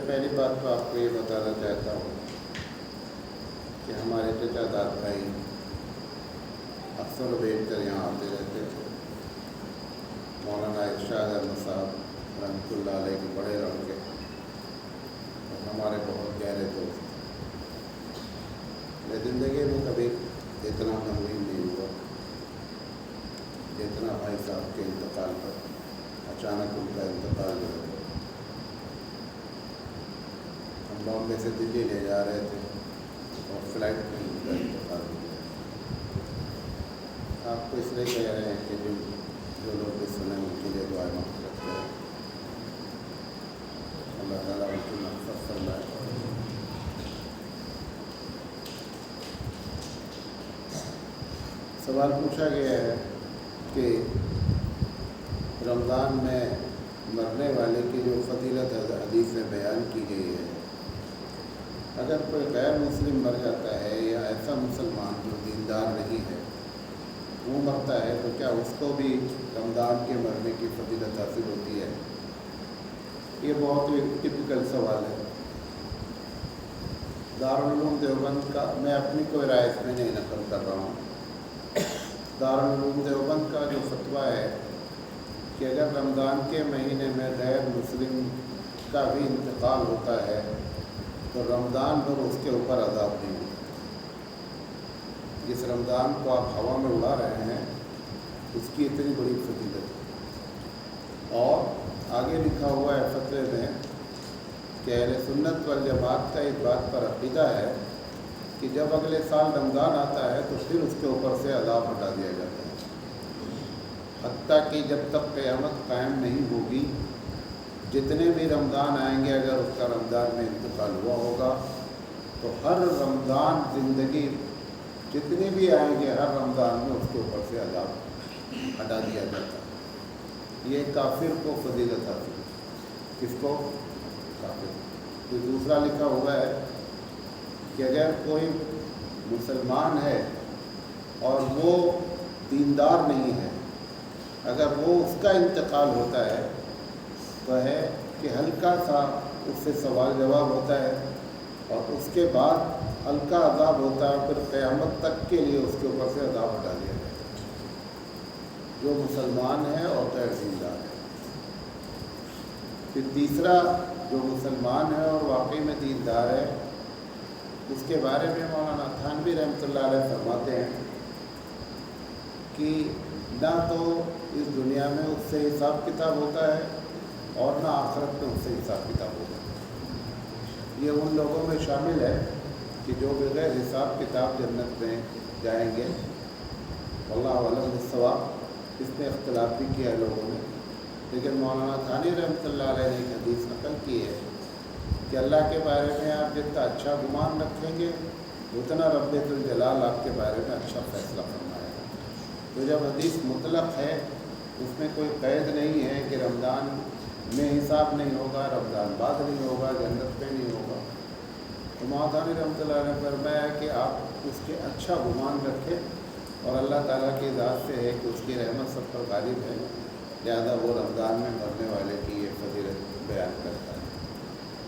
پہلی بات تو آپ کو یہ بتانا چاہتا ہوں کہ ہمارے چچا داد بھائی اکثر بیٹھ کر یہاں آتے رہتے تھے۔ مولانا ارشاد احمد صاحب رحمۃ اللہ علیہ کے بڑے لڑکے اور ہمارے بہت گہرے دوست۔ میری زندگی میں کبھی اتنا غمگین نہیں ہوا جتنا بھائی صاحب کے انتقال پر۔ اچانک ان کا انتقال ہوا۔ ہم بامبے سے دلی لے جا رہے تھے اور فلائٹ میں ان کا انتقال ہو گیا۔ آپ کو اس لیے کہہ رہے ہیں کہ جو لوگ بھی سنیں ان کے لیے دعائیں مغفرت کریں، اللہ تعالیٰ ان کی مغفرت فرمائے۔ سوال پوچھا گیا ہے کہ رمضان میں مرنے والے کی جو فضیلت حدیث میں بیان کی گئی ہے، اگر کوئی غیر مسلم مر جاتا ہے یا ایسا مسلمان جو دیندار نہیں ہے وہ مرتا ہے تو کیا اس کو بھی رمضان کے مرنے کی فضیلت حاصل ہوتی ہے؟ یہ بہت ہی ٹپیکل سوال ہے۔ دارالعلوم دیوبند کا، میں اپنی کوئی رائے اس میں نہیں نقل کر رہا ہوں، دارالعلوم دیوبند کا جو فتویٰ ہے کہ اگر رمضان کے مہینے میں غیر مسلم کا بھی انتقال ہوتا ہے تو رمضان بھر اس کے اوپر عذاب نہیں ہوتا۔ جس رمضان کو آپ ہوا میں اڑا رہے ہیں اس کی اتنی بڑی فضیلت ہے۔ اور آگے لکھا ہوا ہے فتوے میں کہ اہل سنت والجماعت کا اس بات پر عقیدہ ہے کہ جب اگلے سال رمضان آتا ہے تو پھر اس کے اوپر سے عذاب ہٹا دیا جاتا ہے، حتیٰ کہ جب تک قیامت قائم نہیں ہوگی جتنے بھی رمضان آئیں گے، اگر اس کا رمضان میں انتقال ہوا ہوگا تو ہر رمضان زندگی جتنے بھی آئیں گے ہر رمضان میں اس کے اوپر سے عذاب ہٹا دیا جاتا ہے۔ یہ کافر کو فضیلت حاصل ہے۔ کس کو؟ کافر۔ پھر دوسرا لکھا ہوا ہے کہ اگر کوئی مسلمان ہے اور وہ دیندار نہیں ہے، اگر وہ اس کا انتقال ہوتا ہے تو ہے کہ ہلکا سا اس سے سوال جواب ہوتا ہے اور اس کے بعد ہلکا عذاب ہوتا ہے، پھر قیامت تک کے لیے اس کے اوپر سے عذاب ہٹا دیا جاتا ہے، جو مسلمان ہے اور غیر دیندار ہے۔ پھر تیسرا جو مسلمان ہے اور واقعی میں دیندار ہے، اس کے بارے میں مولانا تھانوی رحمۃ اللہ علیہ فرماتے ہیں کہ نہ تو اس دنیا میں اس سے حساب کتاب ہوتا ہے اور نہ آخرت میں اس سے حساب کتاب ہوتا ہے۔ یہ ان لوگوں میں شامل ہے کہ جو بغیر حساب کتاب جنت میں جائیں گے۔ واللہ اعلم بالصواب، اس میں اختلاف بھی کیا ہے لوگوں نے، لیکن مولانا تھانوی رحمۃ اللہ علیہ نے ایک حدیث نقل کی ہے کہ اللہ کے بارے میں آپ جتنا اچھا گمان رکھیں گے اتنا رب الجلال آپ کے بارے میں اچھا فیصلہ فرمائے گا۔ تو جب حدیث مطلق ہے، اس میں کوئی قید نہیں ہے کہ رمضان میں حساب نہیں ہوگا، رمضان بعد نہیں ہوگا، جنت میں نہیں ہوگا، تو مولانا تھانوی رحمۃ اللہ نے فرمایا کہ آپ اس کے اچھا گمان رکھیں، اور اللہ تعالیٰ کی ذات سے ہے کہ اس کی رحمت سب پر غالب ہے، لہذا وہ رمضان میں مرنے والے کی یہ فضیلت بیان کرتا ہے۔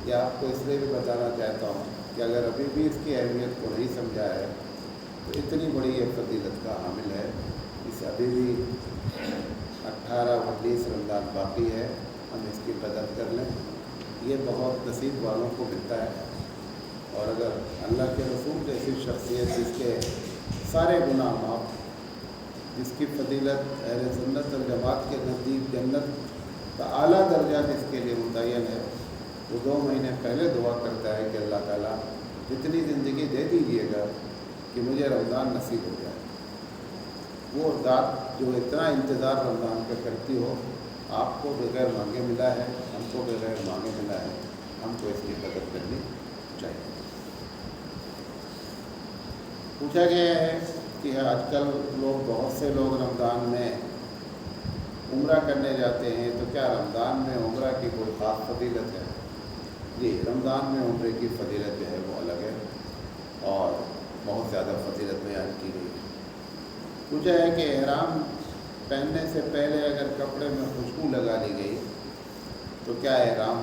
یہ آپ کو اس لیے بھی بتانا چاہتا ہوں کہ اگر ابھی بھی اس کی اہمیت کو نہیں سمجھا ہے تو اتنی بڑی یہ فضیلت کا حامل ہے۔ اس ابھی بھی 18-19 رمضان باقی ہے، ہم اس کی قدر کر لیں۔ یہ بہت نصیب والوں کو ملتا ہے، اور اگر اللہ کے رسول جیسی شخصیت جس کے سارے گناہ معاف، جس کی فضیلت اہل سنت والجماعت کے نزدیک جنت کا اعلیٰ درجہ جس کے لیے متعین ہے، وہ 2 مہینے پہلے دعا کرتا ہے کہ اللہ تعالیٰ اتنی زندگی دے دیجیے گا کہ مجھے رمضان نصیب ہو جائے۔ وہ ذات جو اتنا انتظار رمضان کا کرتی ہو، آپ کو بغیر مانگے ملا ہے، ہم کو بغیر مانگے ملا ہے، ہم کو اس کی قدر کرنی چاہیے۔ پوچھا گیا ہے کہ آج کل بہت سے لوگ رمضان میں عمرہ کرنے جاتے ہیں، تو کیا رمضان میں عمرہ کی کوئی خاص فضیلت ہے؟ جی، رمضان میں عمرے کی فضیلت جو ہے وہ الگ ہے اور بہت زیادہ فضیلت بیان کی گئی ہے۔ پوچھا ہے کہ احرام پہننے سے پہلے اگر کپڑے میں خوشبو لگا لی گئی تو کیا احرام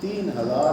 3000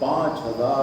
5000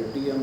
ATM,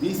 20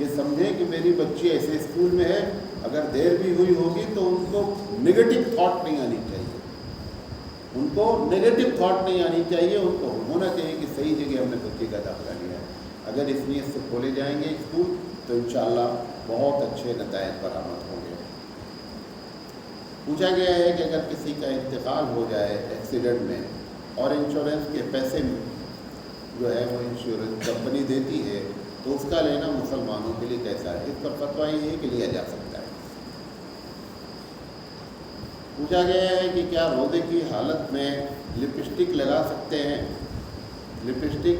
یہ سمجھیں کہ میری بچی ایسے اسکول میں ہے، اگر دیر بھی ہوئی ہوگی تو ان کو نگیٹو تھاٹ نہیں آنی چاہیے، ان کو نگیٹو تھاٹ نہیں آنی چاہیے، ان کو ہونا چاہیے کہ صحیح جگہ ہم نے بچے کا داخلہ لیا ہے۔ اگر اس نیت سے کھولے جائیں گے اسکول تو انشاءاللہ بہت اچھے نتائج برآمد ہوں گے۔ پوچھا گیا ہے کہ اگر کسی کا انتقال ہو جائے ایکسیڈنٹ میں اور انشورنس کے پیسے جو ہے وہ انشورنس کمپنی دیتی ہے تو اس کا لینا مسلمانوں کے لیے کیسا ہے؟ اس پر فتویٰ یہ ہے کہ لیا جا سکتا ہے۔ پوچھا گیا ہے کہ کیا روزے کی حالت میں لپسٹک لگا سکتے ہیں؟ لپسٹک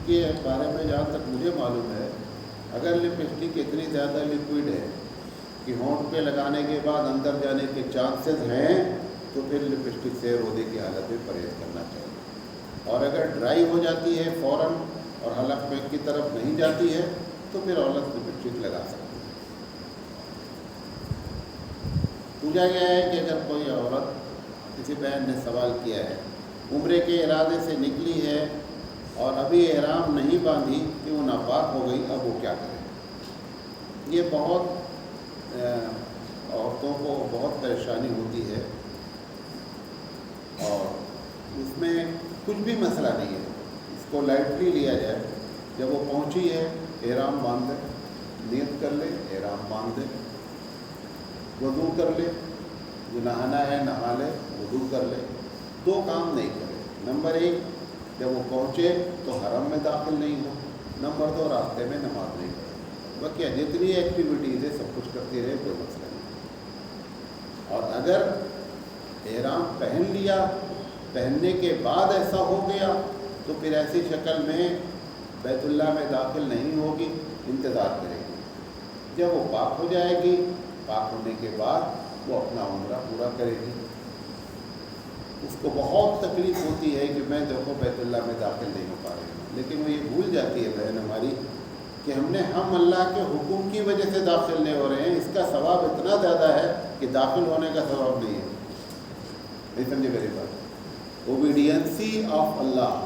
کے بارے میں جہاں تک مجھے معلوم ہے، اگر لپسٹک اتنی زیادہ لکوڈ ہے کہ ہونٹ پہ لگانے کے بعد اندر جانے کے چانسز ہیں تو پھر لپسٹک سے روزے کی حالت میں پرہیز کرنا چاہیے، اور اگر ڈرائی ہو جاتی ہے فوراً اور حلق میں کی طرف نہیں جاتی ہے تو پھر عورت لپسٹک لگا سکتی ہے۔ پوچھا گیا ہے کہ اگر کوئی عورت، کسی بہن نے سوال کیا ہے، عمرے کے ارادے سے نکلی ہے اور ابھی احرام نہیں باندھی کہ وہ ناپاک ہو گئی، اب وہ کیا کرے؟ یہ بہت عورتوں کو بہت پریشانی ہوتی ہے اور اس میں کچھ بھی مسئلہ نہیں ہے، اس کو لائٹلی لیا جائے۔ جب وہ پہنچی ہے احرام باندھ دے، نیت کر لے، احرام باندھ دے، وضو کر لے، جو نہانا ہے نہا لے، وضو کر لے، دو کام نہیں کرے۔ نمبر ایک، جب وہ پہنچے تو حرم میں داخل نہیں ہو، نمبر دو، راستے میں نماز نہیں پڑھے۔ باقی جتنی ایکٹیویٹیز ہے سب کچھ کرتی رہے، کوئی مسئلہ نہیں۔ اور اگر احرام پہن لیا، پہننے کے بعد ایسا ہو گیا تو پھر ایسی شکل میں بیت اللہ میں داخل نہیں ہوگی، انتظار کرے گی۔ جب وہ پاک ہو جائے گی، پاک ہونے کے بعد وہ اپنا عمرہ پورا کرے گی۔ اس کو بہت تکلیف ہوتی ہے کہ میں دیکھو بیت اللہ میں داخل نہیں ہو پا رہی ہوں، لیکن وہ یہ بھول جاتی ہے بہن ہماری کہ ہم اللہ کے حکم کی وجہ سے داخل نہیں ہو رہے ہیں، اس کا ثواب اتنا زیادہ ہے کہ داخل ہونے کا ثواب نہیں ہے۔ نہیں سمجھے میری بات؟ اوبیڈینسی آف اللہ،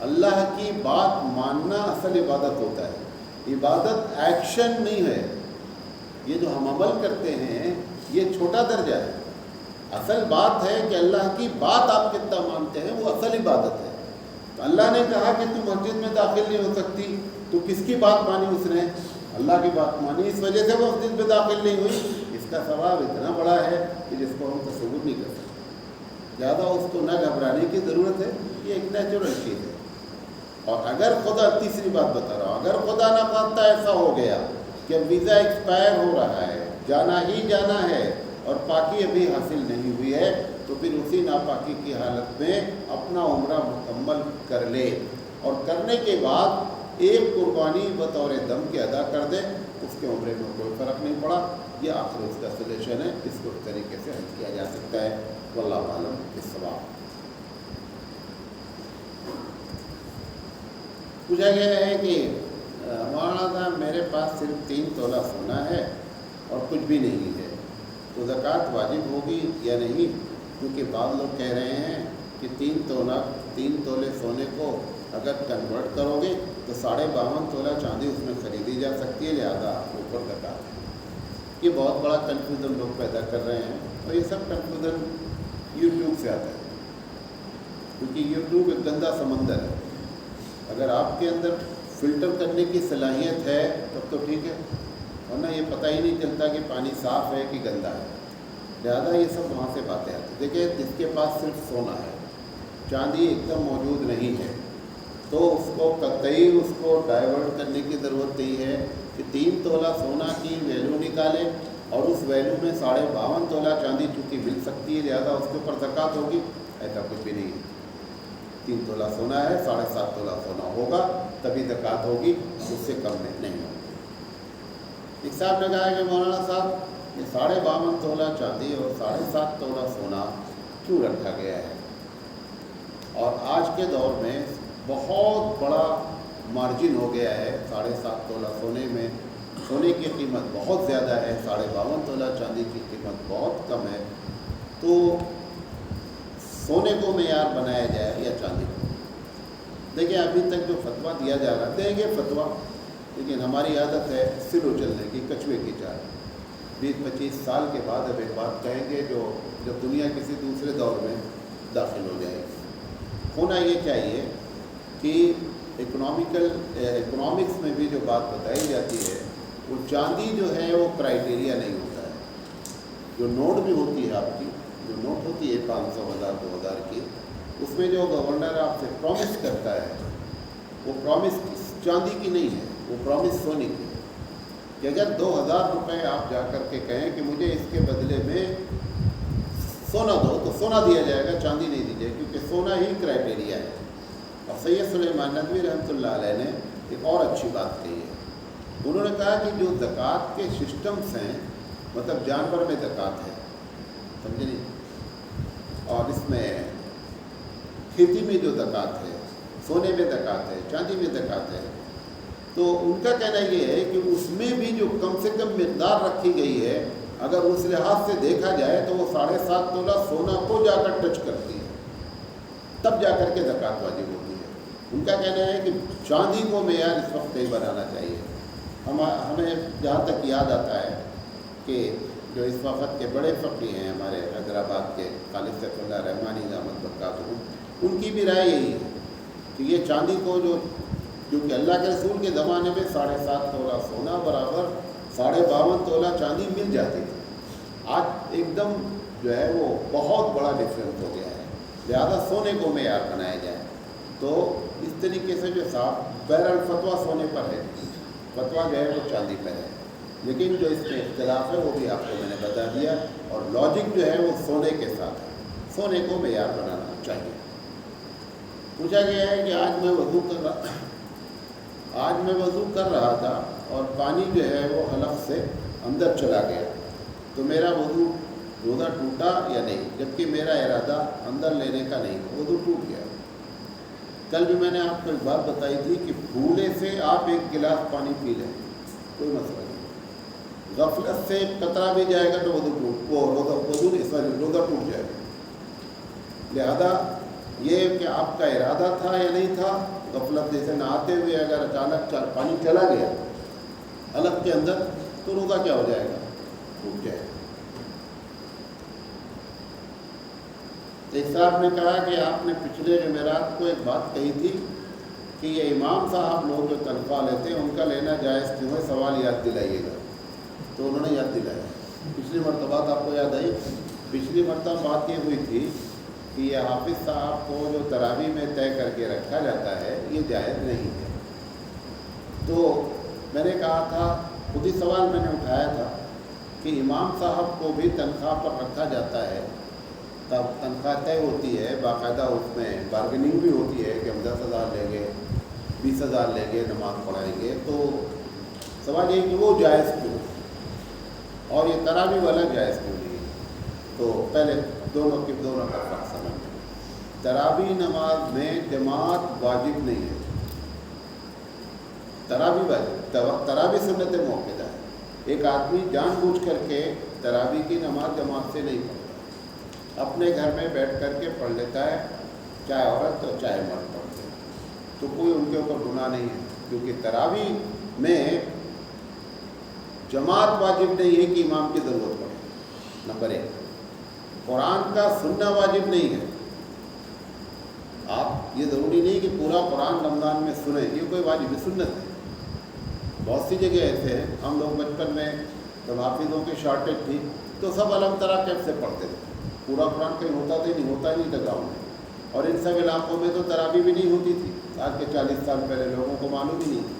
اللہ کی بات ماننا اصل عبادت ہوتا ہے۔ عبادت ایکشن نہیں ہے، یہ جو ہم عمل کرتے ہیں یہ چھوٹا درجہ ہے۔ اصل بات ہے کہ اللہ کی بات آپ کتنا مانتے ہیں، وہ اصل عبادت ہے۔ تو اللہ نے کہا کہ تم مسجد میں داخل نہیں ہو سکتی، تو کس کی بات مانی اس نے؟ اللہ کی بات مانی، اس وجہ سے وہ مسجد میں داخل نہیں ہوئی۔ اس کا ثواب اتنا بڑا ہے کہ جس کو ہم تصور نہیں کر سکتے۔ زیادہ اس کو نہ گھبرانے کی ضرورت ہے، یہ ایک نیچرل چیز ہے۔ اور اگر خدا، تیسری بات بتا رہا ہوں، اگر خدا نہ خواستہ ایسا ہو گیا کہ اب ویزا ایکسپائر ہو رہا ہے، جانا ہی جانا ہے اور پاکی ابھی حاصل نہیں ہوئی ہے، تو پھر اسی ناپاکی کی حالت میں اپنا عمرہ مکمل کر لے، اور کرنے کے بعد ایک قربانی بطور دم کے ادا کر دے، اس کے عمرے میں کوئی فرق نہیں پڑا۔ یہ آخر اس کا سجیشن ہے، اس کو اس طریقے سے حل کیا جا سکتا ہے۔ واللہ عالم بالصواب۔ پوچھا گیا ہے کہ مولانا صاحب میرے پاس صرف 3 تولہ سونا ہے اور کچھ بھی نہیں ہے، تو زکوٰۃ واجب ہوگی یا نہیں؟ کیونکہ بعض لوگ کہہ رہے ہیں کہ 3 تولے سونے کو اگر کنورٹ کرو گے تو 52.5 تولہ چاندی اس میں خریدی جا سکتی ہے، لہذا اوپر زکوٰۃ ہے۔ یہ بہت بڑا کنفیوژن لوگ پیدا کر رہے ہیں، اور یہ سب کنفیوژن یوٹیوب سے آتا ہے، کیونکہ یوٹیوب ایک گندا سمندر ہے۔ اگر آپ کے اندر فلٹر کرنے کی صلاحیت ہے تب تو ٹھیک ہے، ورنہ یہ پتہ ہی نہیں چلتا کہ پانی صاف ہے کہ گندا ہے۔ لہٰذا یہ سب وہاں سے باتیں آتی ہیں۔ دیکھیں، جس کے پاس صرف سونا ہے، چاندی ایک دم موجود نہیں ہے، تو اس کو قطعی اس کو ڈائیورٹ کرنے کی ضرورت نہیں ہے کہ 3 تولہ سونا کی ویلیو نکالے اور اس ویلیو میں 52.5 تولہ چاندی چونکہ مل سکتی ہے، لہذا اس کے اوپر زکوٰۃ ہوگی۔ ایسا کچھ بھی نہیں ہے۔ 3 تولہ سونا ہے، 7.5 تولہ سونا ہوگا تبھی زکوٰۃ ہوگی، اس سے کم میں نہیں ہوگی۔ ایک صاحب نے کہا کہ مولانا صاحب یہ 52.5 تولہ چاندی اور 7.5 تولہ سونا کیوں رکھا گیا ہے؟ اور آج کے دور میں بہت بڑا مارجن ہو گیا ہے 7.5 تولہ سونے میں، سونے کی قیمت بہت زیادہ ہے، 52.5 تولہ چاندی کی قیمت بہت کم ہے، تو سونے کو معیار بنایا جائے یا چاندی کو؟ دیکھیں، ابھی تک جو فتویٰ دیا جا رہا ہے، دیں گے فتویٰ، لیکن ہماری عادت ہے سلو چلنے کی، کچھوے کی چال۔ 20-25 سال کے بعد اب ایک بات کہیں گے جو جب دنیا کسی دوسرے دور میں داخل ہو جائے گی۔ ہونا یہ چاہیے کہ اکنامکس میں بھی جو بات بتائی جاتی ہے وہ چاندی جو ہے وہ کرائٹیریا نہیں ہوتا ہے۔ جو نوٹ بھی ہوتی ہے آپ کی، جو نوٹ ہوتی ہے 500، 1000، 2000 کی، اس میں جو گورنر آپ سے پرومس کرتا ہے وہ پرومس چاندی کی نہیں ہے، وہ پرومس سونے کی ہے کہ اگر 2000 روپے آپ جا کر کے کہیں کہ مجھے اس کے بدلے میں سونا دو تو سونا دیا جائے گا، چاندی نہیں دی جائے گی، کیونکہ سونا ہی کرائٹیریا ہے۔ اور سید سلیمان ندوی رحمۃ اللہ علیہ نے ایک اور اچھی بات کہی ہے، انہوں نے کہا کہ جو زکوٰۃ کے سسٹمز ہیں، مطلب جانور میں زکوٰۃ ہے، سمجھے نہیں، اور اس میں کھیتی میں جو زکوٰۃ ہے، سونے میں زکوٰۃ ہے، چاندی میں زکوٰۃ ہے، تو ان کا کہنا یہ ہے کہ اس میں بھی جو کم سے کم مقدار رکھی گئی ہے، اگر اس لحاظ سے دیکھا جائے تو وہ 7.5 تولہ سونا کو جا کر ٹچ کرتی ہے، تب جا کر کے زکوٰۃ واجب ہوتی ہے۔ ان کا کہنا ہے کہ چاندی کو معیار اس وقت نہیں بنانا چاہیے۔ ہمیں جہاں تک یاد آتا ہے کہ جو اس وقت کے بڑے فقی ہیں ہمارے حیدرآباد کے خالد سیف اللہ رحمانی دامت برکاتہ، ان کی بھی رائے یہی ہے کہ یہ چاندی کو جو کہ اللہ کے رسول کے زمانے میں 7.5 تولہ سونا برابر 52.5 تولہ چاندی مل جاتی تھی، آج ایک دم جو ہے وہ بہت بڑا ڈفرینس ہو گیا ہے، لہٰذا سونے کو معیار بنایا جائے۔ تو اس طریقے سے جو صاحب بہرحال فتویٰ سونے پر ہے، فتویٰ جو ہے وہ چاندی پر ہے، لیکن جو اس میں اختلاف ہے وہ بھی آپ کو میں نے بتا دیا، اور لاجک جو ہے وہ سونے کے ساتھ ہے، سونے کو معیار بنانا چاہیے۔ پوچھا گیا ہے کہ آج میں وضو کر رہا تھا اور پانی جو ہے وہ حلق سے اندر چلا گیا، تو میرا وضو روزہ ٹوٹا یا نہیں؟ جبکہ میرا ارادہ اندر لینے کا نہیں، وضو ٹوٹ گیا۔ کل بھی میں نے آپ کو ایک بات بتائی تھی کہ بھولے سے آپ 1 گلاس پانی پی لیں، کوئی مسئلہ نہیں، غفلت سے قطرہ بھی جائے گا تو روزہ ٹوٹ جائے گا۔ لہذا یہ کہ آپ کا ارادہ تھا یا نہیں تھا، غفلت جیسے نہاتے ہوئے اگر اچانک پانی چلا گیا حلق کے اندر تو روزہ کیا ہو جائے گا؟ ٹوٹ جائے گا۔ ایک صاحب نے کہا کہ آپ نے پچھلے جمعرات کو ایک بات کہی تھی کہ یہ امام صاحب لوگ جو تنخواہ لیتے ہیں ان کا لینا جائز کیوں ہے، سوال یاد دلائیے گا۔ تو انہوں نے یاد دلایا، پچھلی مرتبہ آپ کو یاد آئی، پچھلی مرتبہ بات یہ ہوئی تھی کہ یہ حافظ صاحب کو جو تراویح میں طے کر کے رکھا جاتا ہے یہ جائز نہیں ہے۔ تو میں نے کہا تھا، خود ہی سوال میں نے اٹھایا تھا کہ امام صاحب کو بھی تنخواہ پر رکھا جاتا ہے، تب تنخواہ طے ہوتی ہے، باقاعدہ اس میں بارگننگ بھی ہوتی ہے کہ ہم 10,000 لیں گے، 20,000 لیں گے، نماز پڑھائیں گے، تو سوال یہ کہ وہ جائز کیوں اور یہ تراویح والا جائز کیوں نہیں؟ تو پہلے دونوں کا فرق سمجھیں۔ تراویح نماز میں جماعت واجب نہیں ہے، تراویح سنت موقعہ ہے۔ ایک آدمی جان بوجھ کر کے تراویح کی نماز جماعت سے نہیں پڑھتا، اپنے گھر میں بیٹھ کر کے پڑھ لیتا ہے، چاہے عورت اور چاہے مرد پڑھتے ہیں، تو کوئی ان کے اوپر گناہ نہیں ہے، کیونکہ تراویح میں جماعت واجب نہیں ہے کہ امام کی ضرورت پڑے۔ نمبر 1، قرآن کا سننا واجب نہیں ہے، آپ یہ ضروری نہیں کہ پورا قرآن رمضان میں سنیں، یہ کوئی واجب سنت ہے۔ بہت سی جگہ ایسے ہیں، ہم لوگ بچپن میں جب حافظوں کی شارٹیج تھی تو سب الگ طرح کیف سے پڑھتے تھے، پورا قرآن کہیں ہوتا ہی نہیں تھا گاؤں میں، اور ان سب علاقوں میں تو تراویح بھی نہیں ہوتی تھی، آج کے 40 سال پہلے لوگوں کو معلوم ہی نہیں تھی۔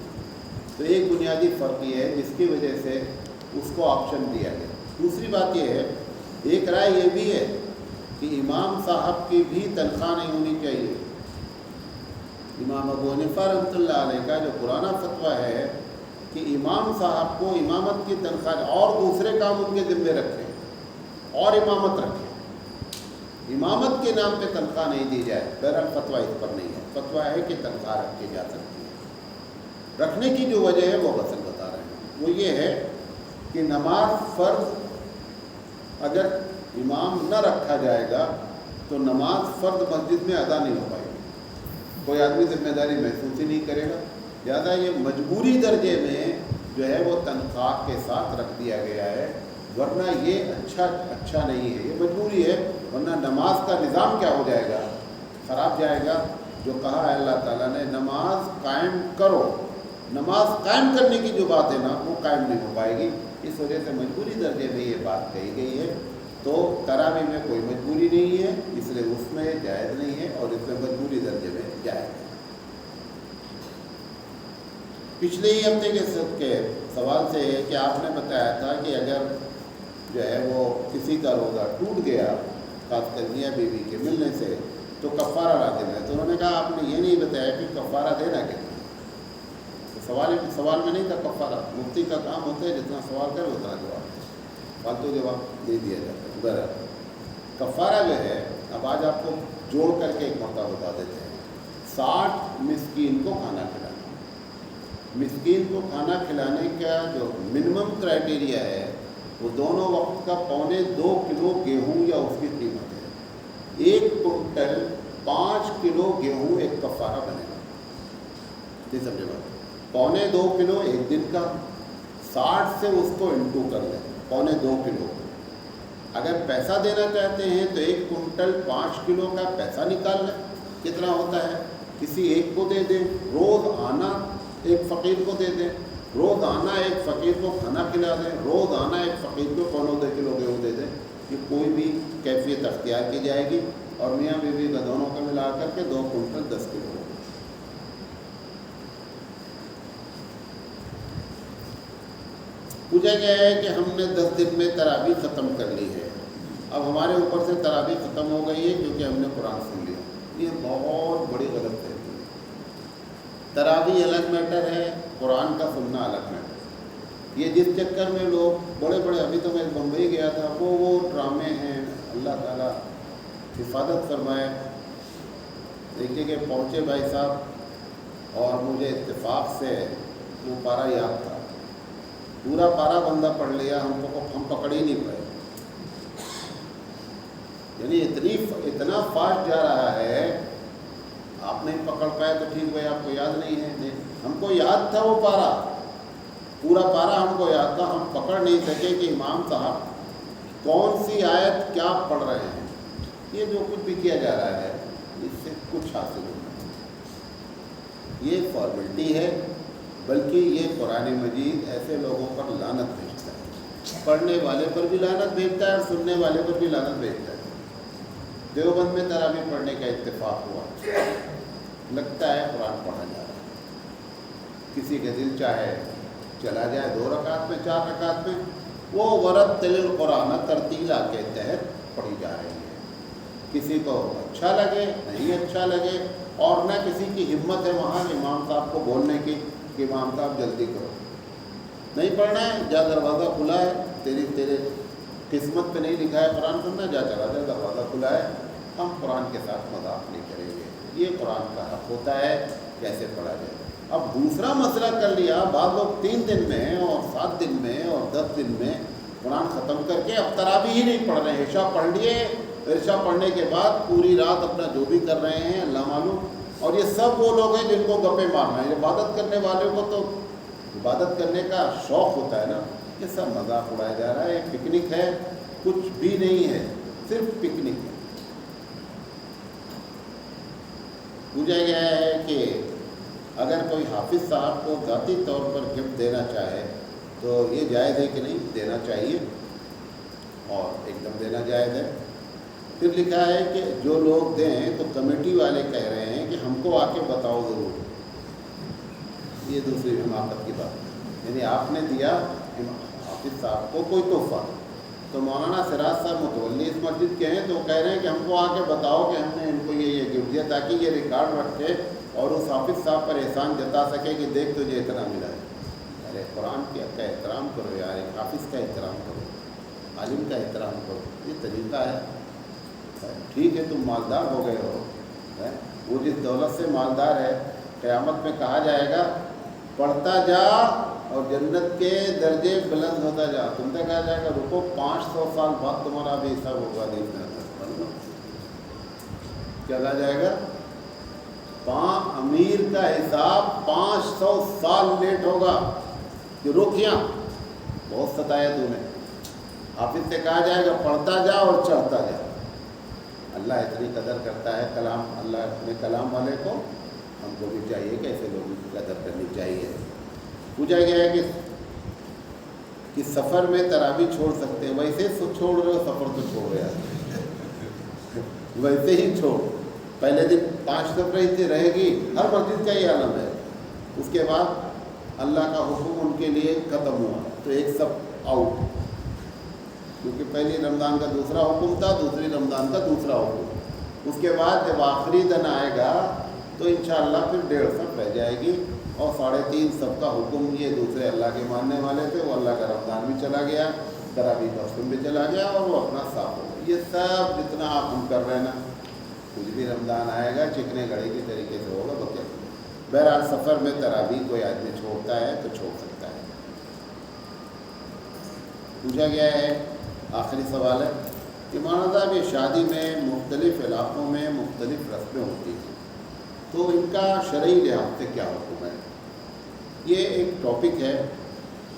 تو ایک بنیادی فرق یہ ہے جس کی وجہ سے اس کو آپشن دیا گیا۔ دوسری بات یہ ہے، ایک رائے یہ بھی ہے کہ امام صاحب کی بھی تنخواہ نہیں ہونی چاہیے۔ امام ابو حنیفہ رحمۃ اللہ علیہ کا جو پرانا فتویٰ ہے کہ امام صاحب کو امامت کی تنخواہ اور دوسرے کام ان کے ذمے رکھیں اور امامت رکھیں، امامت کے نام پہ تنخواہ نہیں دی جائے۔ بہرحال فتویٰ اس پر نہیں ہے، فتویٰ ہے کہ تنخواہ رکھی جا سکتی ہے۔ رکھنے کی جو وجہ ہے وہ غسل بتا رہے ہیں، وہ یہ ہے کہ نماز فرض اگر امام نہ رکھا جائے گا تو نماز فرض مسجد میں ادا نہیں ہو پائے گی، کوئی آدمی ذمہ داری محسوس ہی نہیں کرے گا، لہٰذا یہ مجبوری درجے میں جو ہے وہ تنخواہ کے ساتھ رکھ دیا گیا ہے، ورنہ یہ اچھا نہیں ہے، یہ مجبوری ہے، ورنہ نماز کا نظام کیا ہو جائے گا، خراب جائے گا۔ جو کہا ہے اللہ تعالیٰ نے نماز قائم کرو، نماز قائم کرنے کی جو بات ہے نا وہ قائم نہیں ہو پائے گی، اس وجہ سے مجبوری درجے میں یہ بات کہی گئی ہے۔ تو تراویح میں کوئی مجبوری نہیں ہے، اس لیے اس میں جائز نہیں ہے، اور اس میں مجبوری درجے میں جائز ہے۔ پچھلے ہی ہفتے کے سوال سے ہے کہ آپ نے بتایا تھا کہ اگر جو ہے وہ کسی کا روزہ ٹوٹ گیا خاص کر میاں بیوی کے ملنے سے تو کفارہ لازم ہے، تو انہوں نے کہا آپ نے یہ نہیں بتایا کہ کفارہ دینا کتنا۔ سوال میں نہیں تھا کفارہ، مفتی کا کام ہوتا ہے جتنا سوال کرے اتنا جواب، فالتو جواب دے دیا جاتا ہے۔ برابر کفارہ جو ہے، اب آج آپ کو جوڑ کر کے ایک مرتبہ بتا دیتے ہیں، 60 مسکین کو کھانا کھلانا۔ مسکین کو کھانا کھلانے کا جو منیمم کرائٹیریا ہے وہ دونوں وقت کا 2.25 کلو گیہوں یا اس کی قیمت ہے۔ 1 کنٹل 5 کلو گیہوں ایک کفارہ بنے گا، یہ سمجھے بات، 2.25 کلو ایک دن کا، 60 سے اس کو انٹو کر لیں، 2.25 کلو۔ اگر پیسہ دینا چاہتے ہیں تو 1 کنٹل 5 کلو کا پیسہ نکال لیں، کتنا ہوتا ہے، کسی ایک کو دے دیں، روز آنا ایک فقیر کو دے دیں، روز آنا ایک فقیر کو کھانا کھلا دیں، روز آنا ایک فقیر کو 2.25 کلو گیہوں دے دیں، یہ کوئی بھی کیفیت اختیار کی جائے گی، اور میاں بیوی کا دونوں کا ملا کر کے 2 کنٹل 10 کلو۔ پوچھا گیا ہے کہ ہم نے 10 دن میں تراویح ختم کر لی ہے، اب ہمارے اوپر سے تراویح ختم ہو گئی ہے کیونکہ ہم نے قرآن سن لیا۔ یہ بہت بڑی غلط ہے، تراویح الگ میٹر ہے، قرآن کا سننا الگ میٹر ہے۔ یہ جس چکر میں لوگ بڑے بڑے، ابھی تو میں بمبئی گیا تھا، وہ ڈرامے ہیں، اللہ تعالیٰ حفاظت فرمائے۔ ایک جگہ پہنچے بھائی صاحب، اور مجھے اتفاق سے وہ پارا یاد تھا، پورا پارا بندہ پڑھ لیا، ہم پکڑ ہی نہیں پائے، یعنی اتنا فاسٹ جا رہا ہے، آپ نہیں پکڑ پائے تو ٹھیک بھائی، آپ کو یاد نہیں ہے، ہم کو یاد تھا وہ پارا، پورا پارا ہم کو یاد تھا، ہم پکڑ نہیں سکے کہ امام صاحب کون سی آیت کیا پڑھ رہے ہیں۔ یہ جو کچھ بھی کیا جا رہا ہے اس سے کچھ حاصل ہونا، یہ فارمیلٹی ہے، بلکہ یہ قرآن مجید ایسے لوگوں پر لعنت بھیجتا ہے، پڑھنے والے پر بھی لعنت بھیجتا ہے اور سننے والے پر بھی لعنت بھیجتا ہے۔ دیوبند میں تراویح پڑھنے کا اتفاق ہوا، لگتا ہے قرآن پڑھا جا رہا ہے، کسی کے دل چاہے چلا جائے 2 رکعت میں 4 رکعت میں، وہ ورتل القرآن ترتیلا کے تحت پڑھی جا رہی ہے، کسی کو اچھا لگے نہیں اچھا لگے، اور نہ کسی کی ہمت ہے وہاں امام صاحب کو بولنے کی کہ امام صاحب جلدی کرو، نہیں پڑھنا ہے جا، دروازہ کھلا ہے، تیرے قسمت پہ نہیں لکھا ہے قرآن سننا، جا چلا جائے، دروازہ کھلا ہے، ہم قرآن کے ساتھ مذاق نہیں کریں گے، یہ قرآن کا حق ہوتا ہے کیسے پڑھا جائے۔ اب دوسرا مسئلہ کر لیا، بعض لوگ 3 دن میں اور 7 دن میں اور 10 دن میں قرآن ختم کر کے اب تراویح ہی نہیں پڑھ رہے ہیں، عشاء پڑھ لیے، عشاء پڑھنے کے بعد پوری رات اپنا جو بھی کر رہے ہیں اللہ معلوم، اور یہ سب وہ لوگ ہیں جن کو گپے مارنا ہے، عبادت کرنے والوں کو تو عبادت کرنے کا شوق ہوتا ہے نا، یہ سب مذاق اڑایا جا رہا ہے، ایک پکنک ہے، کچھ بھی نہیں ہے، صرف پکنک ہے۔ پوچھا گیا ہے کہ اگر کوئی حافظ صاحب کو ذاتی طور پر گفٹ دینا چاہے تو یہ جائز ہے کہ نہیں؟ دینا چاہیے، اور ایک دم دینا جائز ہے۔ پھر لکھا ہے کہ جو لوگ دیں تو کمیٹی والے کہہ رہے ہیں کہ ہم کو آ کے بتاؤ ضرور، یہ دوسری حماقت کی بات ہے، یعنی آپ نے دیا حافظ صاحب کو کوئی تحفہ، تو مولانا سراج صاحب متولی اس مسجد کے ہیں، تو وہ کہہ رہے ہیں کہ ہم کو آ کے بتاؤ کہ ہم نے ان کو یہ گفٹ دیا، تاکہ یہ ریکارڈ رکھے اور اس حافظ صاحب پر احسان جتا سکے کہ دیکھ تجھے اتنا ملا ہے۔ ارے قرآن کا احترام کرو یار، ایک حافظ کا احترام کرو، عالم کا احترام کرو، یہ طریقہ ہے۔ ٹھیک ہے تم مالدار ہو گئے ہو، وہ جس دولت سے مالدار ہے، قیامت میں کہا جائے گا پڑھتا جا اور جنت کے درجے بلند ہوتا جا، تم سے کہا جائے گا رکو 500 سال بعد تمہارا بھی حساب ہوگا، دیکھنا پڑھ لو، کیا کہا جائے گا امیر کا حساب 500 سال لیٹ ہوگا کہ روکیاں بہت ستایا تو نے. حافظ سے کہا جائے گا پڑھتا جا اور چڑھتا جا. اللہ اتنی قدر کرتا ہے کلام, اللہ اپنے کلام والے کو, ہم کو بھی چاہیے کہ ایسے لوگوں کی قدر کرنی چاہیے. پوچھا گیا ہے کہ سفر میں تراویح چھوڑ سکتے ہیں. ویسے چھوڑ رہے ہو, سفر تو چھوڑ رہے ہیں ویسے ہی چھوڑ. پہلے دن 5 سفر رہے گی, ہر مسجد کا یہ عالم ہے. اس کے بعد اللہ کا حکم ان کے لیے ختم ہوا تو ایک سب آؤٹ, کیونکہ پہلی رمضان کا دوسرا حکم تھا, دوسری رمضان کا دوسرا حکم. اس کے بعد جب آخری دن آئے گا تو انشاءاللہ پھر 1.5 سب رہ جائے گی, اور 3.5 سب کا حکم یہ دوسرے اللہ کے ماننے والے تھے, وہ اللہ کا رمضان بھی چلا گیا, تراویح کا حکم بھی چلا گیا, اور وہ اپنا صاف ہو گیا. یہ سب جتنا آپ ہم کر رہے ہیں نا, کچھ بھی رمضان آئے گا چکنے گھڑے کے طریقے سے ہوگا. تو کیا بہرحال سفر میں تراویح کوئی آدمی چھوڑتا ہے تو چھوڑ سکتا ہے. پوچھا گیا ہے, آخری سوال ہے کہ مولانا صاحب یہ شادی میں مختلف علاقوں میں مختلف رسمیں ہوتی ہیں, تو ان کا شرعی لحاظ سے کیا حکم ہے؟ یہ ایک ٹاپک ہے,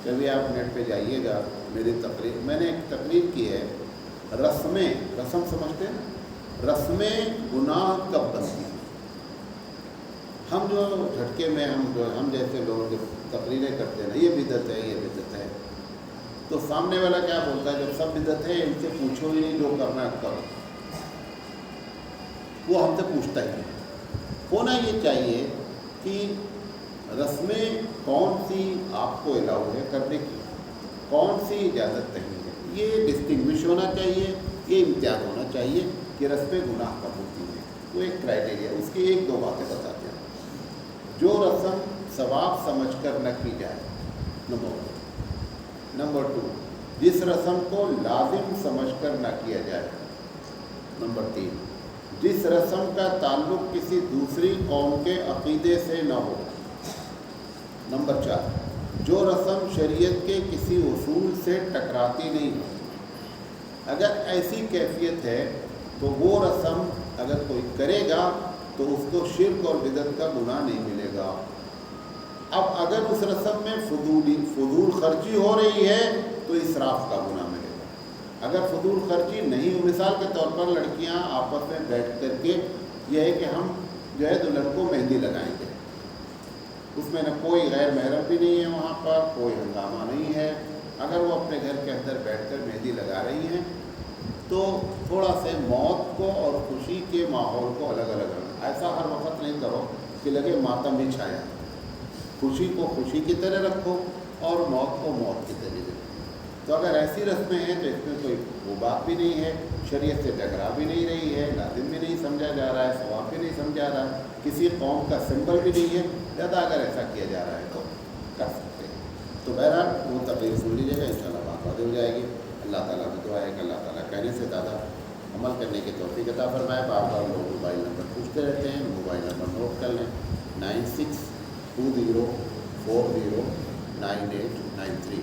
کبھی آپ نیٹ پہ جائیے گا. میری تقریر, میں نے ایک تقریر کی ہے, رسم سمجھتے ہیں, رسمیں گناہ کب بنتی ہیں. ہم جو جھٹکے میں ہم جیسے لوگ جو تقریریں کرتے ہیں نا, یہ بدعت ہے, یہ بدعت ہے, تو سامنے والا کیا بولتا ہے, جب سب بدعت ہے ان سے پوچھو ہی نہیں, جو کرنا ہے کرو. وہ ہم سے پوچھتا ہی نہیں. ہونا یہ چاہیے کہ رسمیں کون سی آپ کو الاؤ ہے کرنے کی, کون سی اجازت نہیں ہے, یہ ڈسٹنگوش ہونا چاہیے, یہ امتیاز ہونا چاہیے کہ رسمیں گناہ کب ہوتی ہیں. وہ ایک کرائٹیریا, اس کی 1-2 باتیں بتاتے ہیں. جو رسم ثواب سمجھ کر نہ کی جائے, نمبر 2 جس رسم کو لازم سمجھ کر نہ کیا جائے. نمبر 3 جس رسم کا تعلق کسی دوسری قوم کے عقیدے سے نہ ہو. نمبر 4 جو رسم شریعت کے کسی اصول سے ٹکراتی نہیں ہو. اگر ایسی کیفیت ہے تو وہ رسم اگر کوئی کرے گا تو اس کو شرک اور بدعت کا گناہ نہیں ملے گا. اب اگر اس رسم میں فضول خرچی ہو رہی ہے تو اسراف کا گناہ ملے گا. اگر فضول خرچی نہیں ہو, مثال کے طور پر لڑکیاں آپس میں بیٹھ کر کے یہ ہے کہ ہم جو ہے دلہن کو مہندی لگائیں گے, اس میں نہ کوئی غیر محرم بھی نہیں ہے, وہاں پر کوئی ہنگامہ نہیں ہے. اگر وہ اپنے گھر کے اندر بیٹھ کر مہندی لگا رہی ہیں تو تھوڑا سے موت کو اور خوشی کے ماحول کو الگ الگ رکھنا. ایسا ہر وقت نہیں کرو کہ لگے ماتم بھی چھایا. خوشی کو خوشی کی طرح رکھو اور موت کو موت کی طرح رکھو. تو اگر ایسی رسمیں ہیں تو اس میں کوئی وہ بات بھی نہیں ہے, شریعت سے ٹکرا بھی نہیں رہی ہے, لازم بھی نہیں سمجھا جا رہا ہے, ثواب بھی نہیں سمجھا رہا ہے, کسی قوم کا سمبل بھی نہیں ہے. زیادہ اگر ایسا کیا جا رہا ہے تو کر سکتے ہیں. تو بہرحال وہ تقریر سن لیجیے گا, انشاءاللہ بات واضح ہو جائے گی. اللہ تعالیٰ کی دعا ہے کہ اللہ تعالیٰ کہنے سے زیادہ عمل کرنے کی توفیق عطا فرمائے. بار بار لوگ موبائل نمبر پوچھتے رہتے ہیں, موبائل نمبر نوٹ کر لیں 9620409893.